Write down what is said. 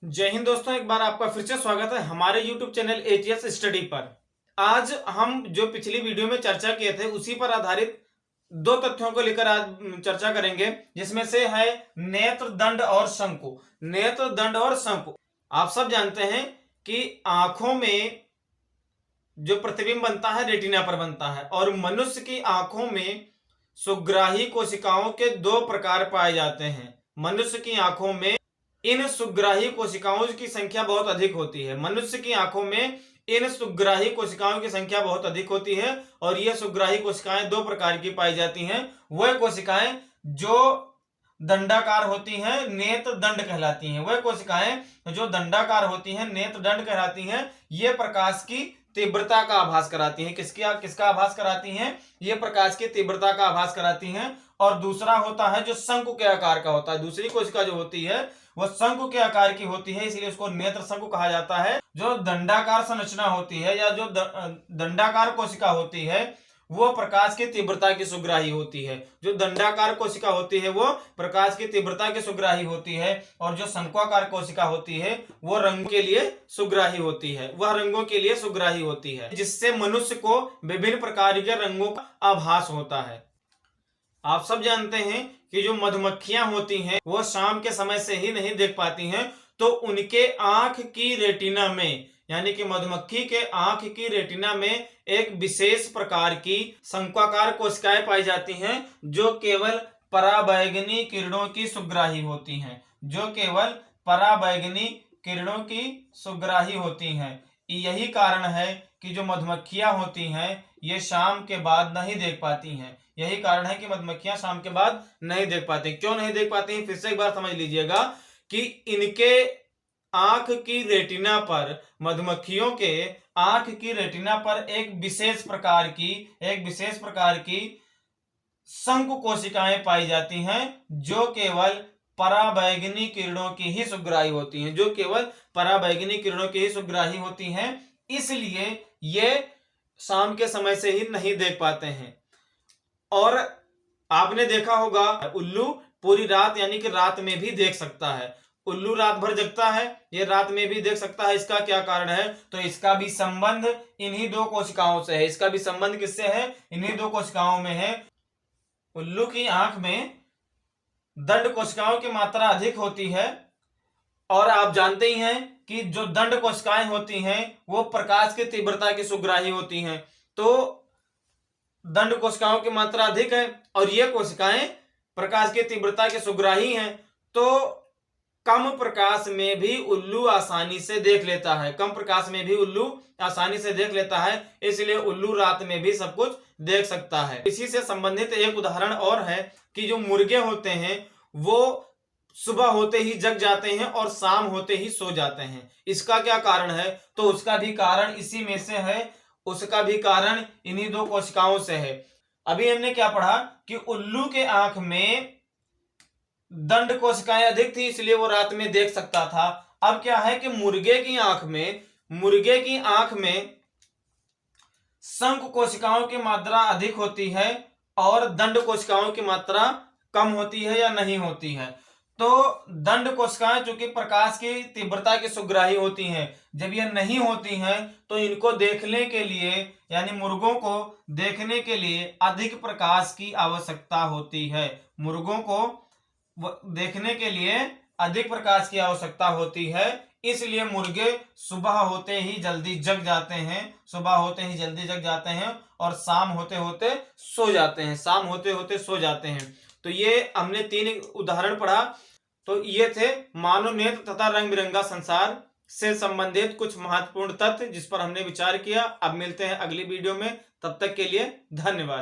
जय हिंद दोस्तों, एक बार आपका फिर से स्वागत है हमारे YouTube चैनल एटीएस स्टडी पर। आज हम जो पिछली वीडियो में चर्चा किए थे उसी पर आधारित दो तथ्यों को लेकर आज चर्चा करेंगे, जिसमें से है नेत्र दंड और शंकु। नेत्र दंड और शंकु, आप सब जानते हैं कि आंखों में जो प्रतिबिंब बनता है रेटिना पर बनता है, और मनुष्य की आंखों में सुग्राही कोशिकाओं के दो प्रकार पाए जाते हैं। मनुष्य की आंखों में इन सुग्राही कोशिकाओं की संख्या बहुत अधिक होती है। मनुष्य की आंखों में इन सुग्राही कोशिकाओं की संख्या बहुत अधिक होती है, और यह सुग्राही कोशिकाएं दो प्रकार की पाई जाती हैं। वह कोशिकाएं जो दंडाकार होती हैं नेत्र दंड कहलाती हैं। वह कोशिकाएं जो दंडाकार होती हैं नेत्र दंड कहलाती हैं। ये प्रकाश की तीव्रता का आभास कराती हैं। किसका आभास कराती हैं? ये प्रकाश की तीव्रता का आभास कराती हैं। और दूसरा होता है जो शंकु के आकार का होता है। दूसरी कोशिका जो होती है वह शंकु के आकार की होती है, इसलिए उसको नेत्र शंकु कहा जाता है। जो दंडाकार संरचना होती है या जो दंडाकार कोशिका होती है वो प्रकाश की तीव्रता की सुग्राही होती है। जो दंडाकार कोशिका होती है वो प्रकाश की तीव्रता की सुग्राही होती है, और जो शंक्वाकार कोशिका होती है वो रंग के लिए सुग्राही होती है। वह रंगों के लिए सुग्राही होती है, जिससे मनुष्य को विभिन्न प्रकार के रंगों का आभास होता है। आप सब जानते हैं कि जो मधुमक्खियां होती हैं वो शाम के समय से ही नहीं देख पाती हैं, तो उनके आंख की रेटिना में, यानी कि मधुमक्खी के आंख की रेटिना में एक विशेष प्रकार की शंक्वाकार कोशिकाएं पाई जाती हैं, जो केवल पराबैंगनी किरणों की सुग्राही होती हैं। जो केवल पराबैंगनी किरणों की सुग्राही होती हैं। यही कारण है कि जो मधुमक्खियां होती हैं ये शाम के बाद नहीं देख पाती हैं। यही कारण है कि मधुमक्खियां शाम के बाद नहीं देख पाती। क्यों नहीं देख पाती? फिर से एक बार समझ लीजिएगा कि इनके आंख की रेटिना पर, मधुमक्खियों के आंख की रेटिना पर एक विशेष प्रकार की शंकु कोशिकाएं पाई जाती हैं, जो केवल पराबैंगनी किरणों की ही सुग्राही होती हैं। जो केवल पराबैंगनी किरणों की ही सुग्राही होती हैं, इसलिए ये शाम के समय से ही नहीं देख पाते हैं। और आपने देखा होगा उल्लू पूरी रात यानी कि रात में भी देख सकता है। उल्लू रात भर जगता है, ये रात में भी देख सकता है। इसका क्या कारण है? तो इसका भी संबंध इन्हीं दो कोशिकाओं से है। इसका भी संबंध किससे है? इन्हीं दो कोशिकाओं में है। उल्लू की आंख में दंड कोशिकाओं की मात्रा अधिक होती है, और आप जानते ही हैं कि जो दंड कोशिकाएं होती हैं वो प्रकाश की तीव्रता की सुग्राही होती हैं। तो दंड कोशिकाओं की मात्रा अधिक है और ये कोशिकाएं प्रकाश की तीव्रता की सुग्राही हैं, तो कम प्रकाश में भी उल्लू आसानी से देख लेता है। कम प्रकाश में भी उल्लू आसानी से देख लेता है, इसलिए उल्लू रात में भी सब कुछ देख सकता है। इसी से संबंधित एक उदाहरण और है कि जो मुर्गे होते हैं वो सुबह होते ही जग जाते हैं और शाम होते ही सो जाते हैं। इसका क्या कारण है? तो उसका भी कारण इसी में से है। उसका भी कारण इन्हीं दो कोशिकाओं से है। अभी हमने क्या पढ़ा कि उल्लू के आंख में दंड कोशिकाएं अधिक थी, इसलिए वो रात में देख सकता था। अब क्या है कि मुर्गे की आंख में शंकु कोशिकाओं की मात्रा अधिक होती है और दंड कोशिकाओं की मात्रा कम होती है या नहीं होती है। तो दंड कोशिकाएं चूंकि प्रकाश की तीव्रता की सुग्राही होती हैं, जब ये नहीं होती हैं तो इनको देखने के लिए, यानी मुर्गों को देखने के लिए अधिक प्रकाश की आवश्यकता होती है। मुर्गों को देखने के लिए अधिक प्रकाश की आवश्यकता होती है, इसलिए मुर्गे सुबह होते ही जल्दी जग जाते हैं और शाम होते होते सो जाते हैं। तो ये हमने 3 उदाहरण पढ़ा। तो ये थे मानव नेत्र तथा रंग बिरंगा संसार से संबंधित कुछ महत्वपूर्ण तथ्य जिस पर हमने विचार किया। अब मिलते हैं अगली वीडियो में, तब तक के लिए धन्यवाद।